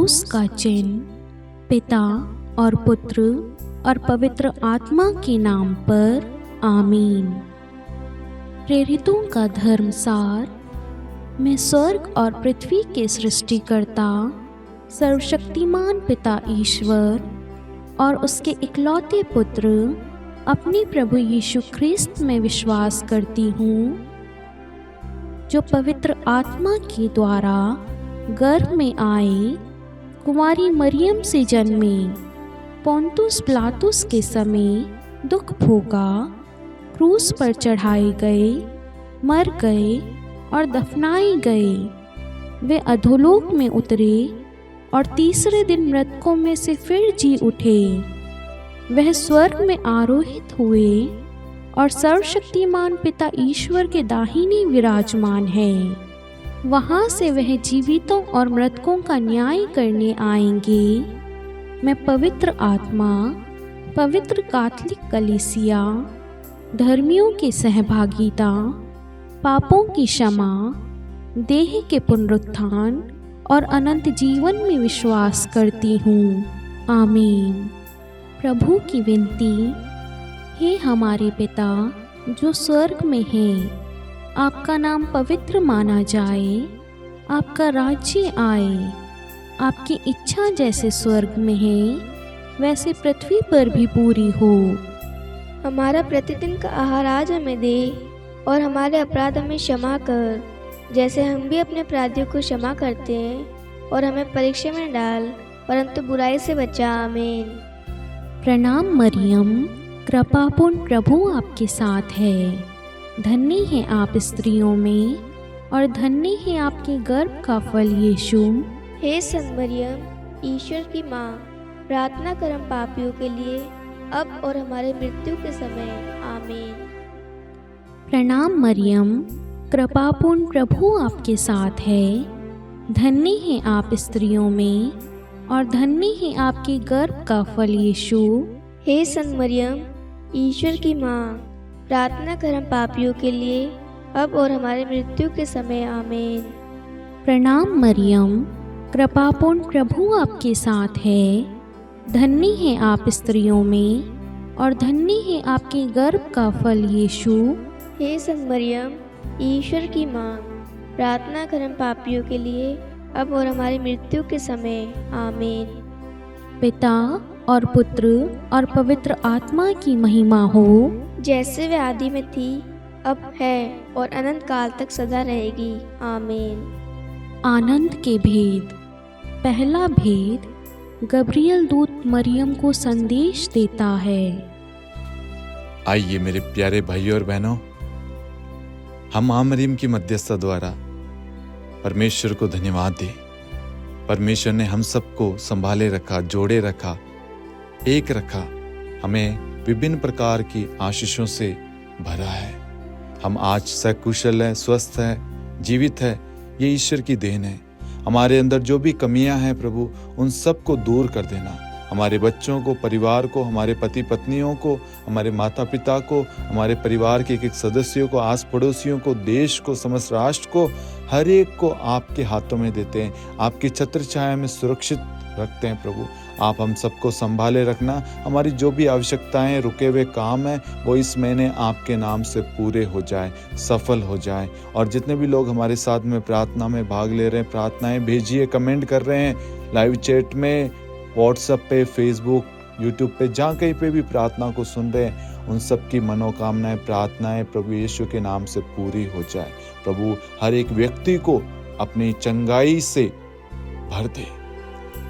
क्रूस का चिन्ह। पिता और पुत्र और पवित्र आत्मा के नाम पर आमीन। प्रेरितों का धर्मसार। मैं स्वर्ग और पृथ्वी के सृष्टिकर्ता सर्वशक्तिमान पिता ईश्वर और उसके इकलौते पुत्र अपने प्रभु यीशु ख्रिस्त में विश्वास करती हूँ, जो पवित्र आत्मा के द्वारा गर्भ में आए, कुंवारी मरियम से जन्मे, पोंतुस पिलातुस के समय दुख भोगा, क्रूस पर चढ़ाए गए, मर गए और दफनाए गए। वे अधोलोक में उतरे और तीसरे दिन मृतकों में से फिर जी उठे। वह स्वर्ग में आरोहित हुए और सर्वशक्तिमान पिता ईश्वर के दाहिने विराजमान है। वहाँ से वह जीवितों और मृतकों का न्याय करने आएंगे। मैं पवित्र आत्मा, पवित्र कैथोलिक कलीसिया, धर्मियों की सहभागिता, पापों की क्षमा, देह के पुनरुत्थान और अनंत जीवन में विश्वास करती हूँ। आमीन। प्रभु की विनती। हे हमारे पिता जो स्वर्ग में है, आपका नाम पवित्र माना जाए, आपका राज्य आए, आपकी इच्छा जैसे स्वर्ग में है वैसे पृथ्वी पर भी पूरी हो। हमारा प्रतिदिन का आहार आज हमें दे और हमारे अपराध हमें क्षमा कर, जैसे हम भी अपने अपराधियों को क्षमा करते हैं, और हमें परीक्षा में डाल परंतु बुराई से बचा। आमीन। प्रणाम मरियम, कृपापूर्ण प्रभु आपके साथ है। धन्य है आप स्त्रियों में और धन्य है आपके गर्भ का फल यीशु। हे संत मरियम, ईश्वर की माँ, प्रार्थना कर हम पापियों के लिए, अब और हमारे मृत्यु के समय। आमीन। प्रणाम मरियम, कृपापूर्ण प्रभु आपके साथ है। धन्य है आप स्त्रियों में और धन्य है आपके गर्भ का फल यीशु। हे संत मरियम, ईश्वर की माँ, प्रार्थना कर हम पापियों के लिए, अब और हमारे मृत्यु के समय। आमीन। प्रणाम मरियम, कृपापूर्ण प्रभु आपके साथ है। धन्य है आप स्त्रियों में और धन्य है आपके गर्भ का फल यीशु। हे संत मरियम, ईश्वर की माँ, प्रार्थना कर हम पापियों के लिए, अब और हमारी मृत्यु के समय। आमीन। पिता और पुत्र और पवित्र आत्मा की महिमा हो, जैसे वे आदि में थी, अब है और अनंत काल तक सदा रहेगी। आमीन। आनंद के भेद। पहला भेद, गब्रियल दूत मरियम को संदेश देता है। आइए मेरे प्यारे भाइयों और बहनों, हम मां मरियम की मध्यस्थता द्वारा परमेश्वर को धन्यवाद दें। परमेश्वर ने हम सबको संभाले रखा, जोड़े रखा, एक रखा, हमें विभिन्न प्रकार की आशीषों से भरा है। हम आज सकुशल है, स्वस्थ है, जीवित है, ये ईश्वर की देन है। हमारे अंदर जो भी कमियां हैं प्रभु, उन सब को दूर कर देना। हमारे बच्चों को, परिवार को, हमारे पति पत्नियों को, हमारे माता पिता को, हमारे परिवार के एक एक सदस्यों को, आस पड़ोसियों को, देश को, समस्त राष्ट्र को, हर एक को आपके हाथों में देते हैं। आपकी छत्र छाया में सुरक्षित रखते हैं प्रभु। आप हम सबको संभाले रखना। हमारी जो भी आवश्यकताएं, रुके हुए काम हैं, वो इस महीने आपके नाम से पूरे हो जाए, सफल हो जाए। और जितने भी लोग हमारे साथ में प्रार्थना में भाग ले रहे हैं, प्रार्थनाएं भेजिए, कमेंट कर रहे हैं, लाइव चैट में, व्हाट्सएप पे, फेसबुक, यूट्यूब पे, जहाँ कहीं पे भी प्रार्थना को सुन रहे हैं, उन सब की मनोकामनाएं, प्रार्थनाएं प्रभु यीशु के नाम से पूरी हो जाए। प्रभु हर एक व्यक्ति को अपनी चंगाई से भर दे।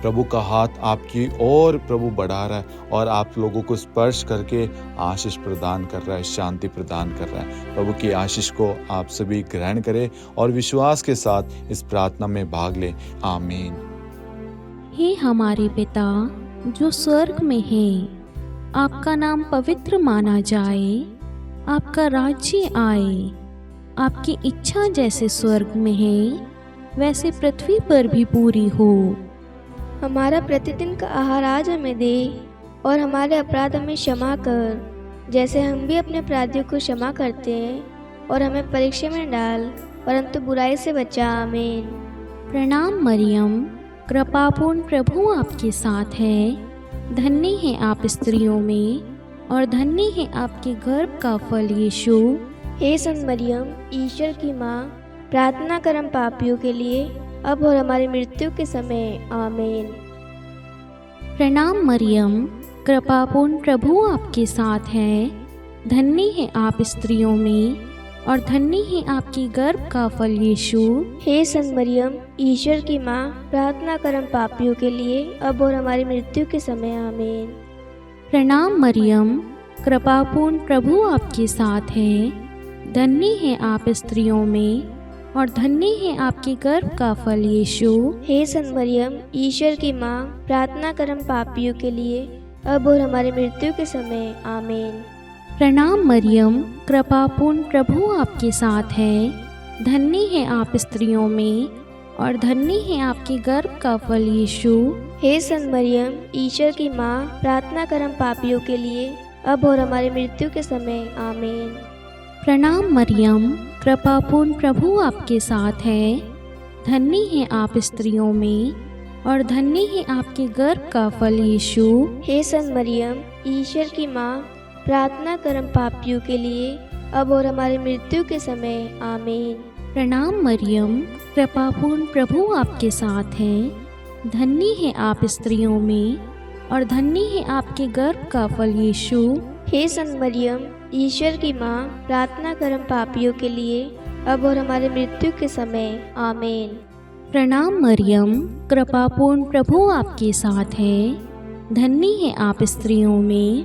प्रभु का हाथ आपकी ओर प्रभु बढ़ा रहा है और आप लोगों को स्पर्श करके आशीष प्रदान कर रहा है, शांति प्रदान कर रहा है। प्रभु की आशीष को आप सभी ग्रहण करें और विश्वास के साथ इस प्रार्थना में भाग लें। आमीन। हे हमारे पिता जो स्वर्ग में है, आपका नाम पवित्र माना जाए, आपका राज्य आए, आपकी इच्छा जैसे स्वर्ग में है वैसे पृथ्वी पर भी पूरी हो। हमारा प्रतिदिन का आहार आज हमें दे और हमारे अपराध हमें क्षमा कर, जैसे हम भी अपने अपराधियों को क्षमा करते हैं, और हमें परीक्षा में डाल परंतु बुराई से बचा। आमीन। प्रणाम मरियम, कृपापूर्ण प्रभु आपके साथ है। धन्य है आप स्त्रियों में और धन्य है आपके गर्भ का फल यीशु। हे संत मरियम, ईश्वर की माँ, प्रार्थना कर हम पापियों के लिए, अब और हमारी मृत्यु के समय। आमीन। प्रणाम मरियम, कृपापूर्ण प्रभु आपके साथ है। धन्य है आप स्त्रियों में और धन्य है आपकी गर्भ का फल यीशु। हे संत मरियम, ईश्वर की माँ, प्रार्थना कर हम पापियों के लिए, अब और हमारी मृत्यु के समय। आमीन। प्रणाम मरियम, कृपापूर्ण प्रभु आपके साथ है। धन्य है आप स्त्रियों में और धन्य है आपके गर्भ का फल यीशु। हे संत मरियम, ईश्वर की माँ, प्रार्थना कर हम पापियों के लिए, अब और हमारी मृत्यु के समय। आमीन। प्रणाम मरियम, कृपापूर्ण प्रभु आपके साथ है। धन्य है आप स्त्रियों में और धन्य है आपके गर्भ का फल यीशु। हे संत मरियम, ईश्वर की माँ, प्रार्थना कर हम पापियों के लिए, अब और हमारी मृत्यु के समय। आमीन। प्रणाम मरियम, कृपापूर्ण प्रभु आपके साथ है। धन्य है आप स्त्रियों में और धन्य है आपके गर्भ का फल यीशु। हे संत मरियम, ईश्वर की माँ, प्रार्थना कर हम पापियों के लिए, अब और हमारी मृत्यु के समय। आमीन। प्रणाम मरियम, कृपापूर्ण प्रभु आपके साथ है। धन्य है आप स्त्रियों में और धन्य है आपके गर्भ का फल यीशु। हे संत मरियम, ईश्वर की माँ, प्रार्थना कर हम पापियों के लिए, अब और हमारे मृत्यु के समय। आमीन। प्रणाम मरियम, कृपापूर्ण प्रभु आपके साथ है। धन्य है आप स्त्रियों में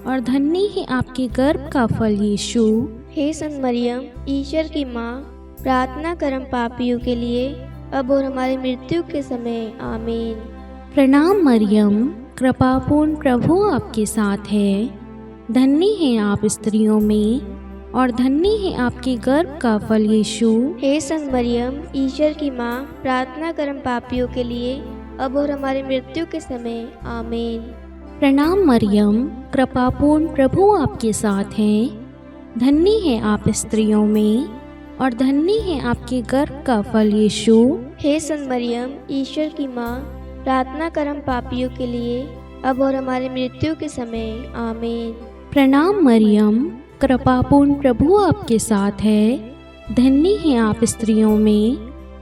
और धन्य है आपके गर्भ का फल यीशु। हे संत मरियम, ईश्वर की माँ, प्रार्थना कर हम पापियों के लिए, अब और हमारी मृत्यु के समय। आमीन। प्रणाम मरियम, कृपापूर्ण प्रभु आपके साथ है। धन्य है आप स्त्रियों में और धन्य है आपके गर्भ का फल यीशु। हे संत मरियम, ईश्वर की माँ, प्रार्थना कर हम पापियों के लिए, अब और हमारी मृत्यु के समय। आमीन। प्रणाम मरियम, कृपापूर्ण प्रभु आपके साथ है। धन्य है आप स्त्रियों में और धन्य है आपके गर्भ का फल यीशु। हे संत मरियम, ईश्वर की माँ, प्रार्थना कर हम पापियों के लिए, अब और हमारी मृत्यु के समय। आमीन। प्रणाम मरियम, कृपापूर्ण प्रभु आपके साथ है। धन्य है आप स्त्रियों में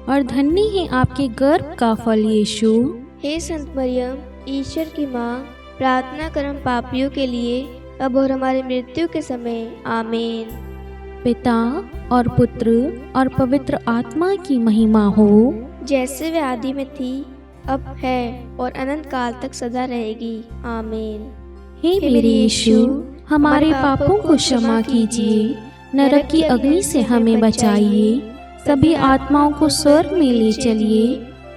और धन्य है आपके गर्भ का फल यीशु। हे संत मरियम, ईश्वर की माँ, प्रार्थना कर हम पापियों के लिए, अब और हमारी मृत्यु के समय। आमीन। पिता और पुत्र और पवित्र आत्मा की महिमा हो, जैसे वे आदि में थी, अब है और अनंत काल तक सदा रहेगी। आमीन। हे मेरे यीशु, हमारे पापों को क्षमा कीजिए, नरक की अग्नि से हमें बचाइए, सभी आत्माओं को स्वर्ग में ले चलिए,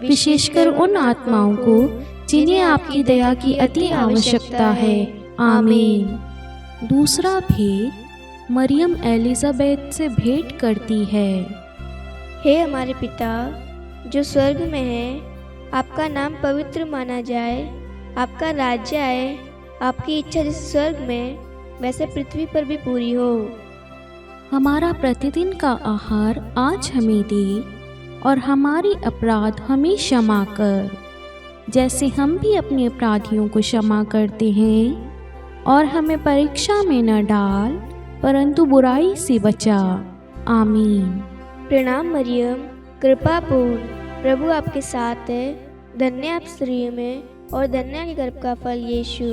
विशेषकर उन आत्माओं को जिन्हें आपकी दया की अति आवश्यकता है। आमीन। दूसरा भेद, मरियम एलिजाबेथ से भेंट करती है। हे हमारे पिता जो स्वर्ग में है, आपका नाम पवित्र माना जाए, आपका राज्य आए, आपकी इच्छा जैसे स्वर्ग में वैसे पृथ्वी पर भी पूरी हो। हमारा प्रतिदिन का आहार आज हमें दे और हमारे अपराध हमें क्षमा कर, जैसे हम भी अपने अपराधियों को क्षमा करते हैं, और हमें परीक्षा में न डाल परंतु बुराई से बचा। आमीन। प्रणाम मरियम, कृपा पूर्ण, प्रभु आपके साथ है। धन्य आप स्त्रियों में और धन्य के गर्भ का फल यीशु।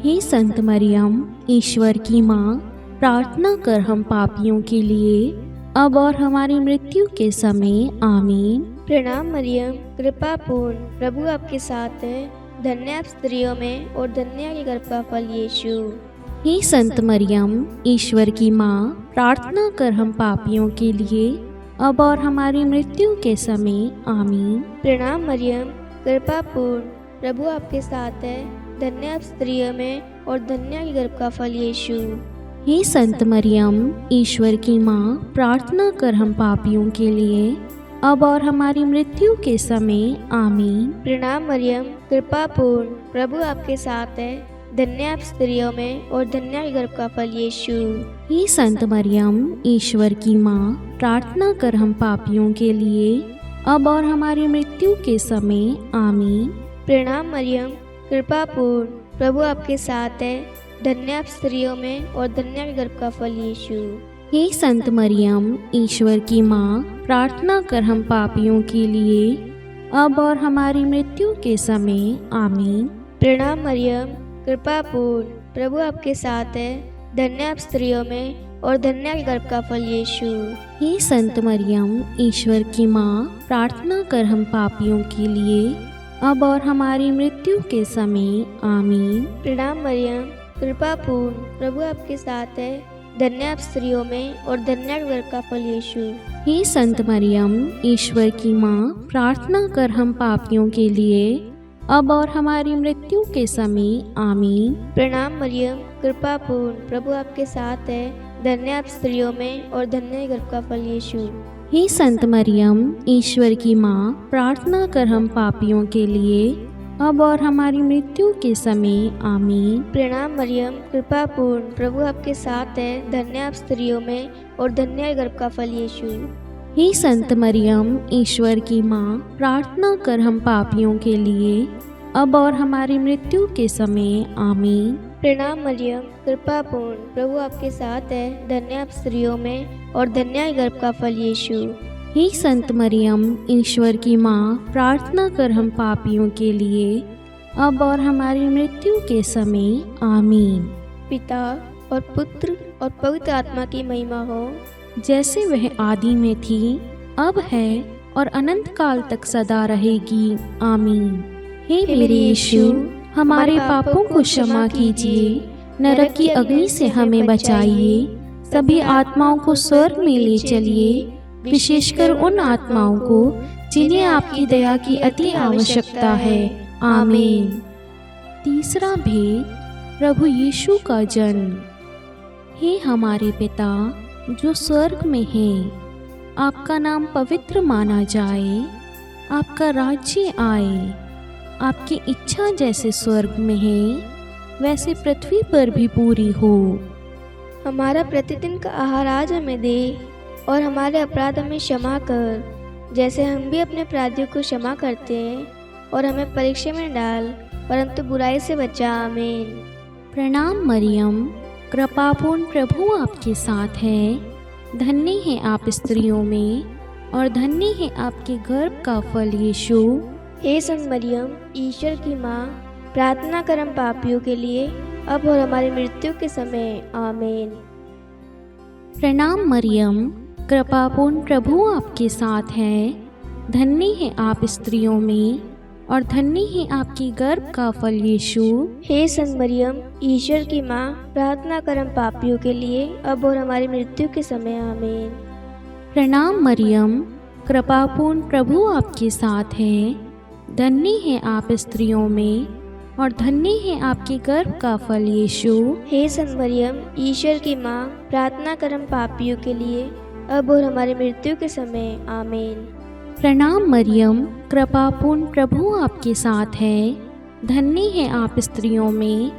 हे संत मरियम, ईश्वर की माँ, प्रार्थना कर हम पापियों के लिए, अब और हमारी मृत्यु के समय। आमीन। प्रणाम मरियम, कृपा पूर्ण, प्रभु आपके साथ है। धन्य आप स्त्रियों में और धन्य के गर्भ का फल यीशु। हे संत मरियम, ईश्वर की माँ, प्रार्थना कर हम पापियों के लिए, अब और हमारी मृत्यु के समय। आमीन। प्रणाम मरियम, कृपा पूर्ण, प्रभु आपके साथ है। धन्य आप स्त्रियों में और धन्य के गर्भ का फल यीशु। हे संत मरियम, ईश्वर की माँ, प्रार्थना कर हम पापियों के लिए, अब और हमारी मृत्यु के समय। आमीन। प्रणाम मरियम, कृपा पूर्ण, प्रभु आपके साथ है। धन्य आप स्त्रियों में और धन्य के गर्भ का फल यीशु। हे संत मरियम, ईश्वर की माँ, प्रार्थना कर हम पापियों के लिए, अब और हमारी मृत्यु के समय आमीन। प्रणाम मरियम, कृपा पूर्ण, प्रभु आपके साथ है। धन्य आप स्त्रियों में और धन्य आपके गर्भ का फल यीशु। हे संत मरियम, ईश्वर की माँ, प्रार्थना कर हम पापियों के लिए, अब और हमारी मृत्यु के समय आमीन। प्रणाम मरियम, कृपा पूर्ण, प्रभु आपके साथ है। धन्य आप स्त्रियों में और धन्य आपके गर्भ का फल यीशु। हे संत मरियम, ईश्वर की माँ, प्रार्थना कर हम पापियों के लिए, अब और हमारी मृत्यु के समय आमीन। प्रणाम मरियम, कृपा पूर्ण, प्रभु आपके साथ है। धन्य आप स्त्रियों में और धन्य आपके गर्भ का फल यीशु। हे संत मरियम, ईश्वर की माँ, प्रार्थना कर हम पापियों के लिए, अब और हमारी मृत्यु के समय आमीन। प्रणाम मरियम, कृपा पूर्ण, प्रभु आपके साथ है। धन्य आप स्त्रियों में और धन्य आपके गर्भ का फल यीशु। हे संत मरियम, ईश्वर की माँ, प्रार्थना कर हम पापियों के लिए, अब और हमारी मृत्यु के समय आमीन। प्रणाम मरियम, कृपा पूर्ण, प्रभु आपके साथ है। धन्य आप स्त्रियों में और धन्य आपके गर्भ का फल यीशु। हे संत मरियम, ईश्वर की माँ, प्रार्थना कर हम पापियों के लिए, अब और हमारी मृत्यु के समय आमीन। प्रणाम मरियम, कृपा पूर्ण, प्रभु आपके साथ है। धन्य आप स्त्रियों में और धन्य आपके गर्भ का फल यीशु। हे संत मरियम, ईश्वर की माँ, प्रार्थना कर हम पापियों के लिए, अब और हमारी मृत्यु के समय आमीन। पिता और पुत्र और पवित्र आत्मा की महिमा हो, जैसे वह आदि में थी, अब है और अनंत काल तक सदा रहेगी, आमीन। हे मेरे यीशु, हमारे पापों को क्षमा कीजिए, नरक की अग्नि से हमें बचाइए, सभी आत्माओं को स्वर्ग में ले चलिए, विशेषकर उन आत्माओं को जिन्हें आपकी दया की अति आवश्यकता है, आमीन। तीसरा भेद, प्रभु यीशु का जन्म। हे हमारे पिता जो स्वर्ग में है, आपका नाम पवित्र माना जाए, आपका राज्य आए, आपकी इच्छा जैसे स्वर्ग में है वैसे पृथ्वी पर भी पूरी हो। हमारा प्रतिदिन का आहार आज हमें दे और हमारे अपराध हमें क्षमा कर, जैसे हम भी अपने अपराधियों को क्षमा करते हैं, और हमें परीक्षा में डाल परंतु बुराई से बचा, आमीन। प्रणाम मरियम, कृपापूर्ण, प्रभु आपके साथ है। धन्य है आप स्त्रियों में और धन्य है आपके गर्भ का फल यीशु। हे संत मरियम, ईश्वर की माँ, प्रार्थना कर हम पापियों के लिए, अब और हमारी मृत्यु के समय, आमीन। प्रणाम मरियम, कृपापूर्ण, प्रभु आपके साथ है। धन्य है आप स्त्रियों में और धन्य है आपकी गर्भ का फल यीशु। हे संत मरियम, ईश्वर की माँ, प्रार्थना कर हम पापियों के लिए, अब और हमारी मृत्यु के समय, आमीन। प्रणाम मरियम, कृपापूर्ण, प्रभु आपके साथ है। धन्य है आप स्त्रियों में और धन्य है आपके गर्भ का फल यीशु। हे संत मरियम, ईश्वर की माँ, प्रार्थना कर हम पापियों के लिए, अब और हमारी मृत्यु के समय, आमीन। प्रणाम मरियम, कृपापूर्ण, प्रभु आपके साथ है। धन्य है आप स्त्रियों में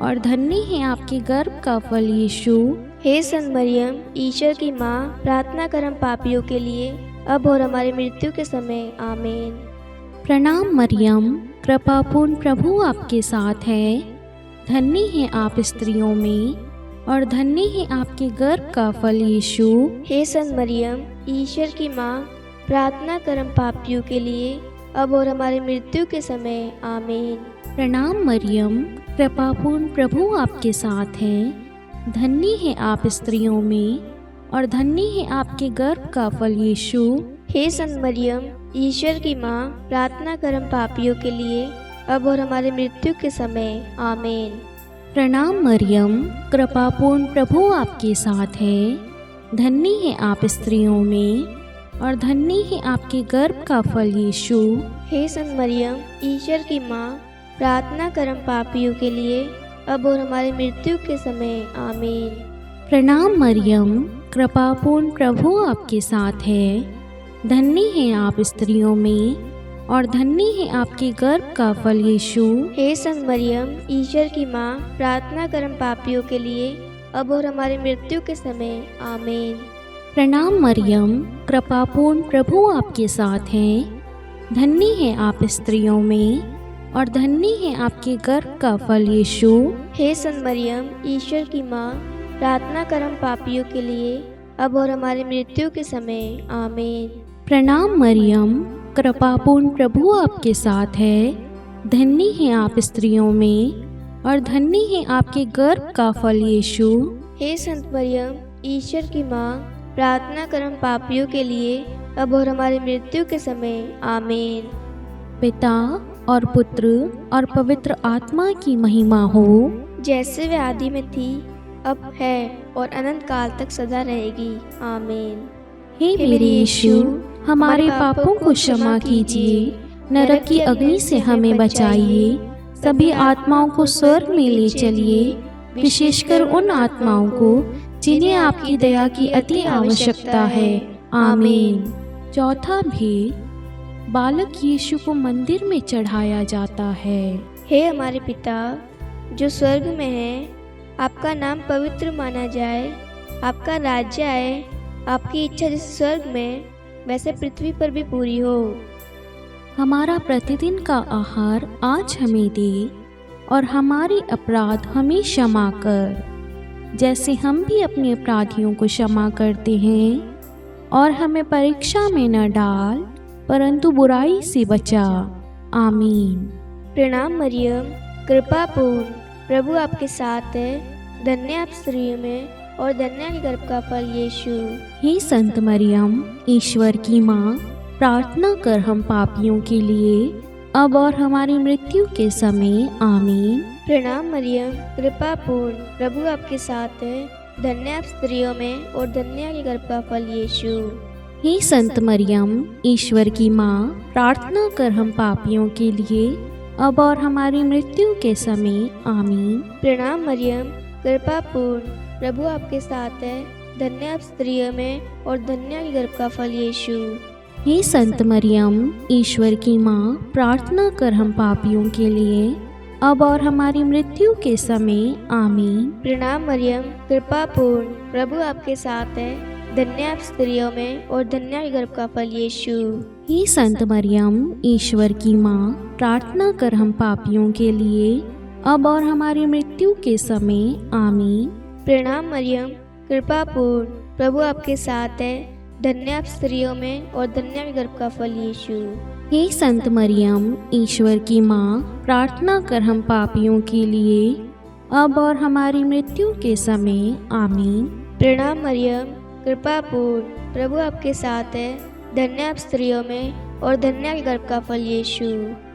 और धन्य है आपके गर्भ का फल यीशु। हे संत मरियम, ईश्वर की माँ, प्रार्थना कर हम पापियों के लिए, अब और हमारी मृत्यु के समय, आमीन। प्रणाम मरियम, कृपापूर्ण, प्रभु आपके साथ है। धन्य है आप स्त्रियों में और धन्य है आपके गर्भ का फल यीशु। हे संत मरियम, ईश्वर की माँ, प्रार्थना कर हम पापियों के लिए, अब और हमारी मृत्यु के समय, आमीन। प्रणाम मरियम, कृपापूर्ण, प्रभु आपके साथ है। धन्य है आप स्त्रियों में और धन्य है आपके गर्भ का फल यीशु। हे संत मरियम, ईश्वर की माँ, प्रार्थना कर हम पापियों के लिए, अब और हमारी मृत्यु के समय, आमीन। प्रणाम मरियम, कृपापूर्ण, प्रभु आपके साथ है। धन्य है आप स्त्रियों में और धन्य है आपके गर्भ का फल यीशु। हे संत मरियम, ईश्वर की माँ, प्रार्थना कर हम पापियों के लिए, अब और हमारी मृत्यु के समय, आमीन। प्रणाम मरियम, कृपापूर्ण, प्रभु आपके साथ है। धन्य है आप स्त्रियों में और धन्य है आपके गर्भ का फल यीशु। हे संत मरियम, ईश्वर की माँ, प्रार्थना कर हम पापियों के लिए, अब और हमारी मृत्यु के समय, आमीन। प्रणाम मरियम, कृपापूर्ण प्रभु आपके साथ हैं। धन्य है आप स्त्रियों में और धन्य है आपके गर्भ का फल यीशु। हे संत मरियम, ईश्वर की माँ, प्रार्थना कर हम पापियों के लिए, अब और हमारी मृत्यु के समय। आमीन। प्रणाम मरियम, कृपापूर्ण प्रभु आपके साथ है। धन्य है आप स्त्रियों में और धन्य है आपके गर्भ का फल यीशु। हे संत मरियम, ईश्वर की माँ, प्रार्थना कर हम पापियों के लिए, अब और हमारी मृत्यु के समय। आमीन। पिता और पुत्र और पवित्र आत्मा की महिमा हो, जैसे वे आदि में थी, अब है और अनंत काल तक सदा रहेगी। आमीन। हे मेरे यीशु, हमारे पापों को क्षमा कीजिए, नरक की अग्नि से हमें बचाइए, सभी आत्माओं को स्वर्ग में ले चलिए, विशेषकर उन आत्माओं को जिन्हें आपकी दया की अति आवश्यकता है। आमीन। चौथा भेद, बालक यीशु को मंदिर में चढ़ाया जाता है। हे हमारे पिता जो स्वर्ग में है, आपका नाम पवित्र माना जाए, आपका राज्य आए, आपकी इच्छा जैसे स्वर्ग में वैसे पृथ्वी पर भी पूरी हो। हमारा प्रतिदिन का आहार आज हमें दे और हमारे अपराध हमें क्षमा कर, जैसे हम भी अपने अपराधियों को क्षमा करते हैं, और हमें परीक्षा में न डाल परंतु बुराई से बचा। आमीन। प्रणाम मरियम, कृपापूर्ण प्रभु आपके साथ है, धन्य आप स्त्रियों में और धन्य आपके गर्भ का फल यीशु। हे संत मरियम, ईश्वर की माँ, प्रार्थना कर हम पापियों के लिए, अब और हमारी मृत्यु के समय। आमीन। प्रणाम मरियम, कृपापूर्ण प्रभु आपके साथ है, धन्य आप स्त्रियों में और धन्य आपके गर्भ का फल यीशु। हे संत मरियम, ईश्वर की माँ, प्रार्थना कर हम पापियों के लिए, अब और हमारी मृत्यु के समय। आमीन। प्रणाम मरियम, कृपापूर्ण प्रभु आपके साथ है, धन्य आप स्त्रियों में और धन्य आपके गर्भ का फल यीशु। हे संत मरियम, ईश्वर की माँ, प्रार्थना कर हम पापियों के लिए, अब और हमारी मृत्यु के समय। आमीन। प्रणाम मरियम, कृपापूर्ण प्रभु आपके साथ है, धन्य आप स्त्रियों में और धन्य आपके गर्भ का फल यीशु। हे संत मरियम, ईश्वर की माँ, प्रार्थना कर हम पापियों के लिए, अब और हमारी मृत्यु के समय। आमीन। प्रणाम मरियम, कृपापूर्ण प्रभु आपके साथ है, धन्य आप स्त्रियों में और धन्य आपके गर्भ का फल यीशु। हे संत मरियम, ईश्वर की माँ, प्रार्थना कर हम पापियों के लिए, अब और हमारी मृत्यु के समय। आमीन। प्रणाम मरियम, कृपापूर्ण प्रभु आपके साथ है, धन्य आप स्त्रियों में और धन्य आपके गर्भ का फल यीशु।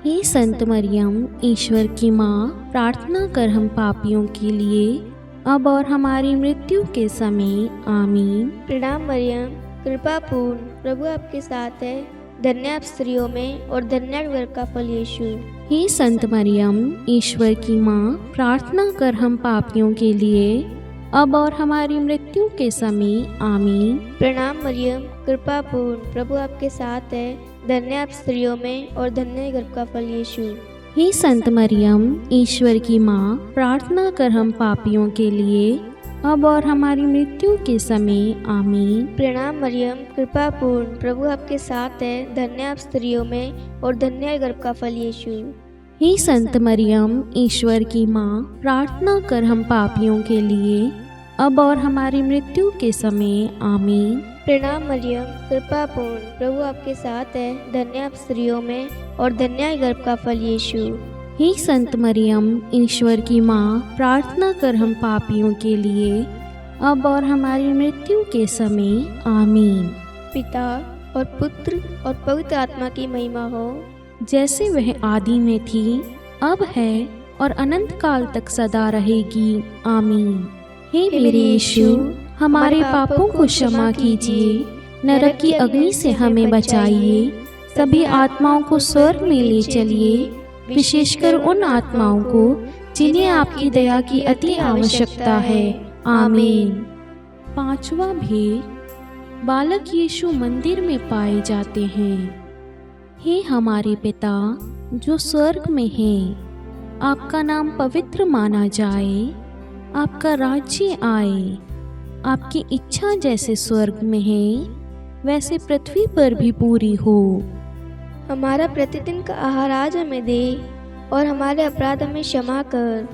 हे संत मरियम, ईश्वर की माँ, प्रार्थना कर हम पापियों के लिए, अब और हमारी मृत्यु के समय। आमीन। प्रणाम मरियम, कृपापूर्ण प्रभु आपके साथ है, धन्य आप स्त्रियों में और धन्य आपके गर्भ का फल यीशु। हे संत मरियम, ईश्वर की माँ, प्रार्थना कर हम पापियों के लिए, अब और हमारी मृत्यु के समय। आमीन। प्रणाम मरियम, कृपापूर्ण प्रभु आपके साथ है, धन्य आप स्त्रियों में और धन्य आपके गर्भ का फल यीशु। हे संत मरियम, ईश्वर की माँ, प्रार्थना कर हम पापियों के लिए, अब और हमारी मृत्यु के समय। आमीन। प्रणाम मरियम, कृपापूर्ण प्रभु आपके साथ है, धन्य आप स्त्रियों में और धन्य आपके गर्भ का फल यीशु। हे संत मरियम, ईश्वर की माँ, प्रार्थना कर हम पापियों के लिए, अब और हमारी मृत्यु के समय। आमीन। प्रणाम मरियम, कृपापूर्ण प्रभु आपके साथ है, धन्य आप स्त्रियों में और धन्य आपके गर्भ का फल यीशु। हे संत मरियम, ईश्वर की माँ, प्रार्थना कर हम पापियों के लिए, अब और हमारी मृत्यु के समय। आमीन। पिता और पुत्र और पवित्र आत्मा की महिमा हो, जैसे वह आदि में थी, अब है और अनंत काल तक सदा रहेगी। आमीन। हे मेरे यीशु, हमारे पापों को क्षमा कीजिए, नरक की अग्नि से हमें बचाइए, सभी आत्माओं को स्वर्ग में ले चलिए, विशेषकर उन आत्माओं को जिन्हें आपकी दया की अति आवश्यकता है। आमीन। पांचवा भेद, बालक यीशु मंदिर में पाए जाते हैं। हे हमारे पिता जो स्वर्ग में हैं, आपका नाम पवित्र माना जाए, आपका राज्य आए, आपकी इच्छा जैसे स्वर्ग में है वैसे पृथ्वी पर भी पूरी हो। हमारा प्रतिदिन का आहार आज हमें दे और हमारे अपराध हमें क्षमा कर,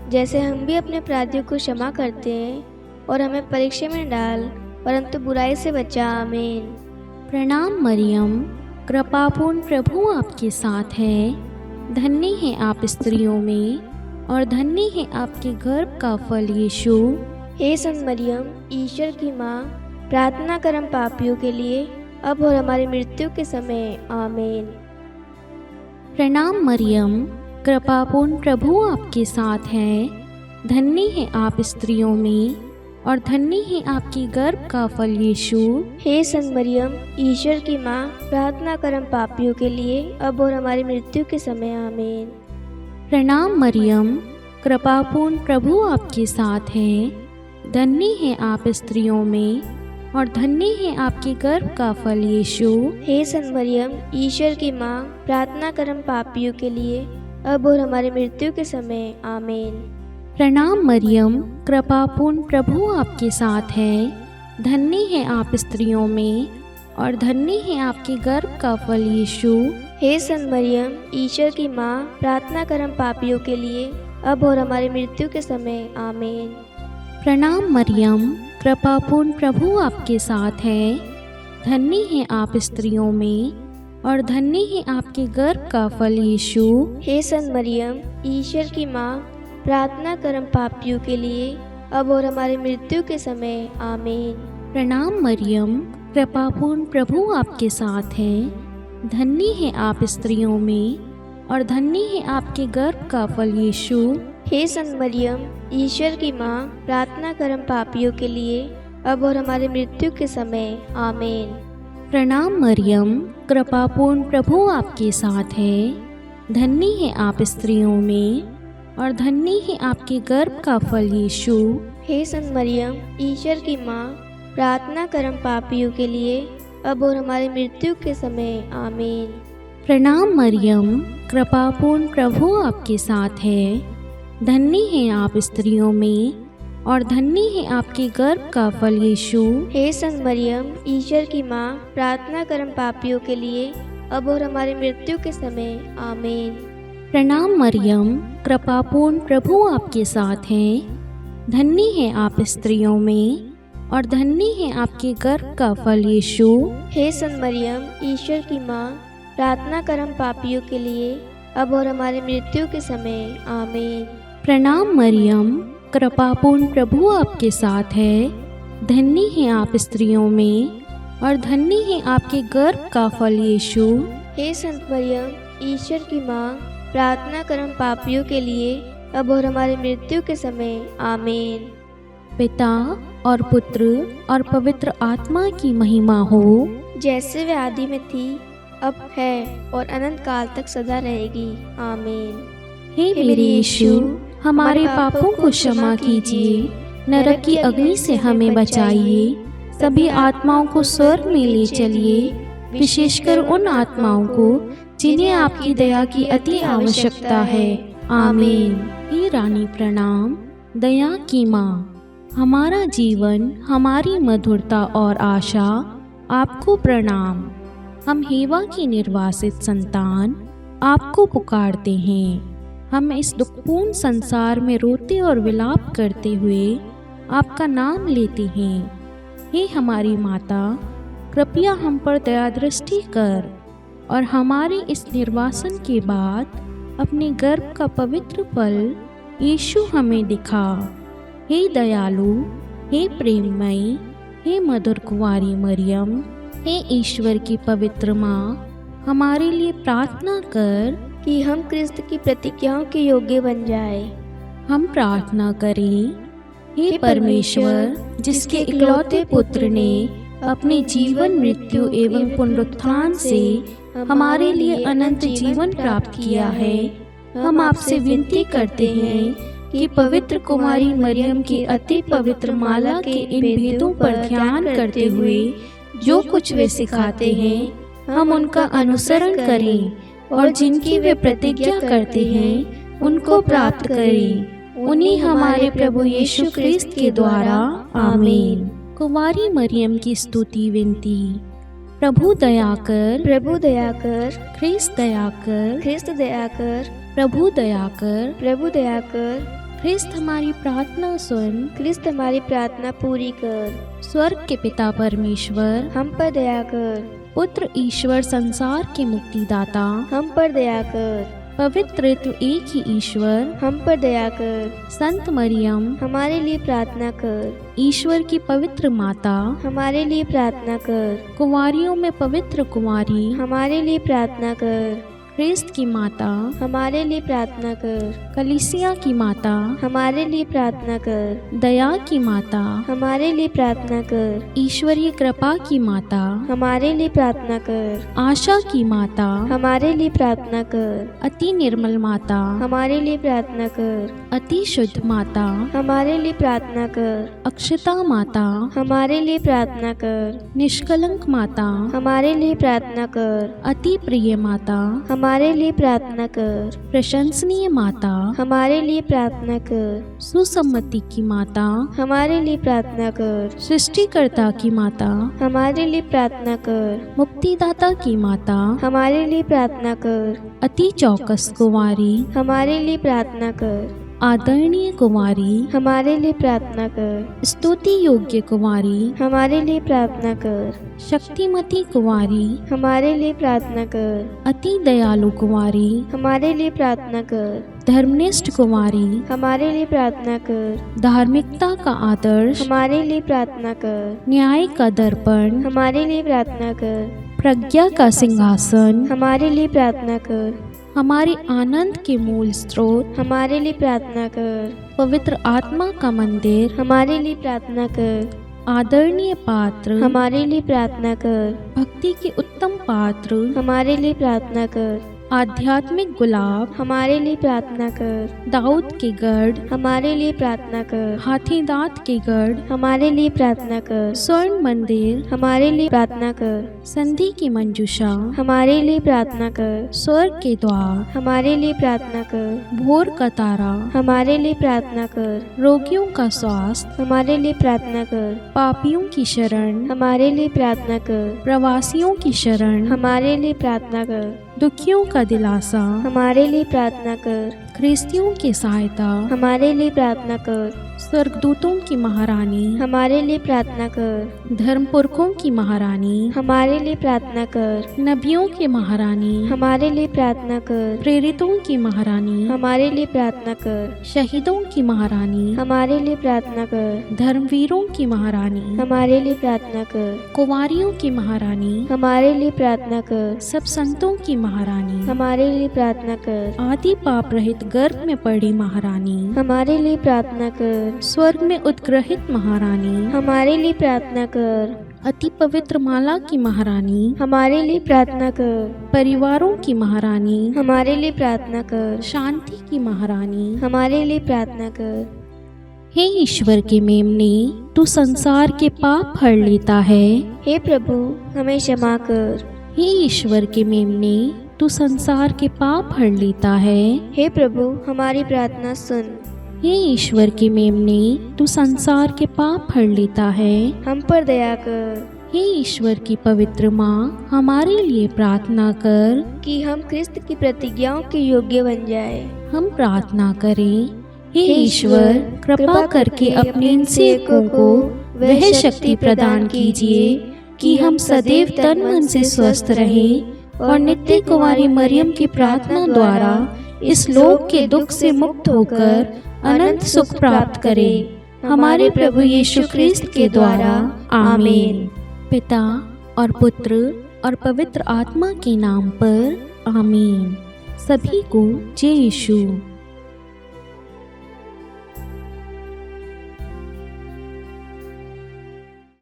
जैसे हम भी अपने अपराधियों को क्षमा करते हैं, और हमें परीक्षा में डाल परंतु बुराई से बचा। आमीन। प्रणाम मरियम, कृपापूर्ण प्रभु आपके साथ है। धन्य है आप स्त्रियों में और धन्य है आपके गर्भ का फल यीशु। हे संत मरियम, ईश्वर की माँ, प्रार्थना कर हम पापियों के लिए अब और हमारी मृत्यु के समय। आमीन। प्रणाम मरियम, कृपापूर्ण प्रभु आपके साथ है। धन्य है आप स्त्रियों में और धन्य है आपकी गर्भ का फल यीशु। हे संत मरियम, ईश्वर की माँ, प्रार्थना कर हम पापियों के लिए अब और हमारी मृत्यु के समय। आमीन। प्रणाम मरियम, कृपापूर्ण प्रभु आपके साथ है। धन्य है आप स्त्रियों में और धन्य है आपके गर्भ का फल यीशु। हे संत मरियम, ईश्वर की माँ, प्रार्थना कर हम पापियों के लिए अब और हमारी मृत्यु के समय। आमीन। प्रणाम मरियम, कृपापूर्ण प्रभु आपके साथ है। धन्य है आप स्त्रियों में और धन्य है आपके गर्भ का फल यीशु। हे संत मरियम, ईश्वर की माँ, प्रार्थना कर हम पापियों के लिए अब और हमारी मृत्यु के समय। आमीन। प्रणाम मरियम, कृपापूर्ण प्रभु आपके साथ है। धन्य है आप स्त्रियों में और धन्य है आपके गर्भ का फल यीशु। हे संत मरियम, ईश्वर की माँ, प्रार्थना कर हम पापियों के लिए अब और हमारी मृत्यु के समय। आमीन। प्रणाम मरियम, कृपापूर्ण प्रभु आपके साथ है। धन्य है आप स्त्रियों में और धन्य है आपके गर्भ का फल यीशु। हे संत मरियम, ईश्वर की माँ, प्रार्थना कर हम पापियों के लिए अब और हमारी मृत्यु के समय। आमीन। प्रणाम मरियम, कृपापूर्ण प्रभु आपके साथ है। धन्य है आप स्त्रियों में और धन्य है आपके गर्भ का फल यीशु। हे संत मरियम, ईश्वर की माँ, प्रार्थना कर हम पापियों के लिए अब और हमारी मृत्यु के समय। आमीन। प्रणाम मरियम, कृपापूर्ण प्रभु आपके साथ है। धन्य है आप स्त्रियों में और धन्य है आपके गर्भ का फल यीशु। हे संत मरियम, ईश्वर की माँ, प्रार्थना कर हम पापियों के लिए अब और हमारी मृत्यु के समय। आमीन। प्रणाम मरियम, कृपापूर्ण प्रभु आपके साथ है। धन्य है आप स्त्रियों में और धन्य है आपके गर्भ का फल यीशु। हे संत मरियम, ईश्वर की माँ, प्रार्थना कर हम पापियों के लिए अब और हमारी मृत्यु के समय। आमीन। प्रणाम मरियम, कृपापूर्ण प्रभु आपके साथ है। धन्य है आप स्त्रियों में और धन्य है आपके गर्भ का फल यीशु। हे संत मरियम, ईश्वर की माँ, प्रार्थना कर हम पापियों के लिए अब और हमारी मृत्यु के समय। आमीन। पिता और पुत्र और पवित्र आत्मा की महिमा हो, जैसे वे आदि में थी, अब है और अनंत काल तक सदा रहेगी। आमीन। हे मेरे यीशु, हमारे पापों को क्षमा कीजिए, नरक की अग्नि से हमें बचाइए, सभी आत्माओं को स्वर्ग में ले चलिए, विशेषकर उन आत्माओं को जिन्हें आपकी दया की अति आवश्यकता है। आमीन। हे रानी प्रणाम, दया की माँ, हमारा जीवन, हमारी मधुरता और आशा, आपको प्रणाम। हम हेवा की निर्वासित संतान आपको पुकारते हैं। हम इस दुखपूर्ण संसार में रोते और विलाप करते हुए आपका नाम लेते हैं। हे हमारी माता, कृपया हम पर दया दृष्टि कर और हमारे इस निर्वासन के बाद अपने गर्भ का पवित्र फल यीशु हमें दिखा। हे दयालु, हे प्रेममयी, हे मधुर कुंवारी मरियम, हे ईश्वर की पवित्र माँ, हमारे लिए प्रार्थना कर कि हम क्रिस्त की प्रतिज्ञाओं के योग्य बन जाए। हम प्रार्थना करें। हे परमेश्वर, जिसके इकलौते पुत्र ने अपने जीवन, मृत्यु एवं पुनरुत्थान से हमारे लिए अनंत जीवन प्राप्त किया है, हम आपसे विनती करते हैं कि पवित्र कुमारी मरियम की अति पवित्र माला के इन भेदों पर ध्यान करते हुए जो कुछ वे सिखाते हैं, हम उनका अनुसरण करें और जिनकी वे प्रतिज्ञा करते हैं उनको प्राप्त करें। उन्हीं हमारे प्रभु यीशु ख्रिस्त के द्वारा। आमीन। कुंवारी मरियम की स्तुति विनती। प्रभु दया कर, प्रभु दया कर, ख्रिस्त दया कर, ख्रिस्त दया कर, प्रभु दया कर। प्रभु दया कर, ख्रिस्त हमारी प्रार्थना सुन, ख्रिस्त हमारी प्रार्थना पूरी कर। स्वर्ग के पिता परमेश्वर, हम पर दया कर, पुत्र ईश्वर संसार के मुक्तिदाता, हम पर दया कर। पवित्र त्रित्व एक ही ईश्वर, हम पर दया कर। संत मरियम, हमारे लिए प्रार्थना कर, ईश्वर की पवित्र माता, हमारे लिए प्रार्थना कर। कुंवारियों में पवित्र कुंवारी, हमारे लिए प्रार्थना कर। ख्रिस्त की माता, हमारे लिए प्रार्थना कर। कलीसिया की माता, हमारे लिए प्रार्थना कर। दया की माता, हमारे लिए प्रार्थना कर। ईश्वरीय कृपा की माता, हमारे लिए प्रार्थना कर। आशा की माता, हमारे लिए प्रार्थना कर। अति निर्मल माता, हमारे लिए प्रार्थना कर। अति शुद्ध माता, हमारे लिए प्रार्थना कर। अक्षता माता, हमारे लिए प्रार्थना कर। निष्कलंक माता, हमारे लिए प्रार्थना कर। अति प्रिय माता, हमारे लिए प्रार्थना कर। प्रशंसनीय माता, हमारे लिए प्रार्थना कर। सुसम्मति की माता, हमारे लिए प्रार्थना कर। सृष्टिकर्ता की माता, हमारे लिए प्रार्थना कर। मुक्तिदाता की माता, हमारे लिए प्रार्थना कर। अति चौकस कुंवारी, हमारे लिए प्रार्थना कर। आदरणीय कुंवारी, हमारे लिए प्रार्थना कर। स्तुति योग्य कुंवारी, हमारे लिए प्रार्थना कर। शक्तिमती कुंवारी, हमारे लिए प्रार्थना कर। अति दयालु कुंवारी, हमारे लिए प्रार्थना कर। धर्मनिष्ठ कुंवारी, हमारे लिए प्रार्थना कर। धार्मिकता का आदर्श, हमारे लिए प्रार्थना कर। न्याय का दर्पण, हमारे लिए प्रार्थना कर। प्रज्ञा का सिंहासन, हमारे लिए प्रार्थना कर। हमारे आनंद के मूल स्रोत, हमारे लिए प्रार्थना कर। पवित्र आत्मा का मंदिर, हमारे लिए प्रार्थना कर। आदरणीय पात्र, हमारे लिए प्रार्थना कर। भक्ति के उत्तम पात्र, हमारे लिए प्रार्थना कर। आध्यात्मिक गुलाब, हमारे लिए प्रार्थना कर। दाऊद के गढ़, हमारे लिए प्रार्थना कर। हाथी दांत के गढ़, हमारे लिए प्रार्थना कर। स्वर्ण मंदिर, हमारे लिए प्रार्थना कर। संधि की मंजूषा, हमारे लिए प्रार्थना कर। स्वर्ग के द्वार, हमारे लिए प्रार्थना कर। भोर का तारा, हमारे लिए प्रार्थना कर। रोगियों का स्वास्थ्य, हमारे लिए प्रार्थना कर। पापियों की शरण, हमारे लिए प्रार्थना कर। प्रवासियों की शरण, हमारे लिए प्रार्थना कर। दुखियों का दिलासा, हमारे लिए प्रार्थना कर। ख्रिस्तियों की सहायता, हमारे लिए प्रार्थना कर। स्वर्गदूतों की महारानी, हमारे लिए प्रार्थना कर। धर्म पुरखों की महारानी, हमारे लिए प्रार्थना कर। नबियों की महारानी, हमारे लिए प्रार्थना कर। प्रेरितों की महारानी, हमारे लिए प्रार्थना कर। शहीदों की महारानी, हमारे लिए प्रार्थना कर। धर्मवीरों की महारानी, हमारे लिए प्रार्थना कर। कुंवारियों की महारानी, हमारे लिए प्रार्थना कर। सब संतों की महारानी, हमारे लिए प्रार्थना कर। आदि पाप रहित गर्भ में पड़ी महारानी, हमारे लिए प्रार्थना कर। स्वर्ग में उत्ग्रहित महारानी, हमारे लिए प्रार्थना कर। अति पवित्र माला की महारानी, हमारे लिए प्रार्थना कर। परिवारों की महारानी, हमारे लिए प्रार्थना कर। शांति की महारानी, हमारे लिए प्रार्थना कर। हे ईश्वर के मेमने, तू संसार के पाप हर लेता है। हे प्रभु, हमें क्षमा कर। हे ईश्वर के मेमने, तू संसार के पाप हर लेता है। हे प्रभु, हमारी प्रार्थना सुन। हे ईश्वर के मेमने, तू संसार के पाप हर लेता है। हम पर दया कर। हे ईश्वर की पवित्र माँ, हमारे लिए प्रार्थना कर कि हम क्रिस्त की प्रतिज्ञाओं के योग्य बन जाए। हम प्रार्थना करें। हे ईश्वर, कृपा करके अपने इन सेवकों को वह शक्ति प्रदान कीजिए कि हम सदैव तन मन से स्वस्थ रहें और नित्य कुंवारी मरियम की प्रार्थना द्वारा इस लोक के दुख से मुक्त होकर अनंत सुख प्राप्त करें। हमारे प्रभु यीशु ख्रिस्त के द्वारा। आमीन। पिता और पुत्र और पवित्र आत्मा के नाम पर। आमीन। सभी को जय यीशु।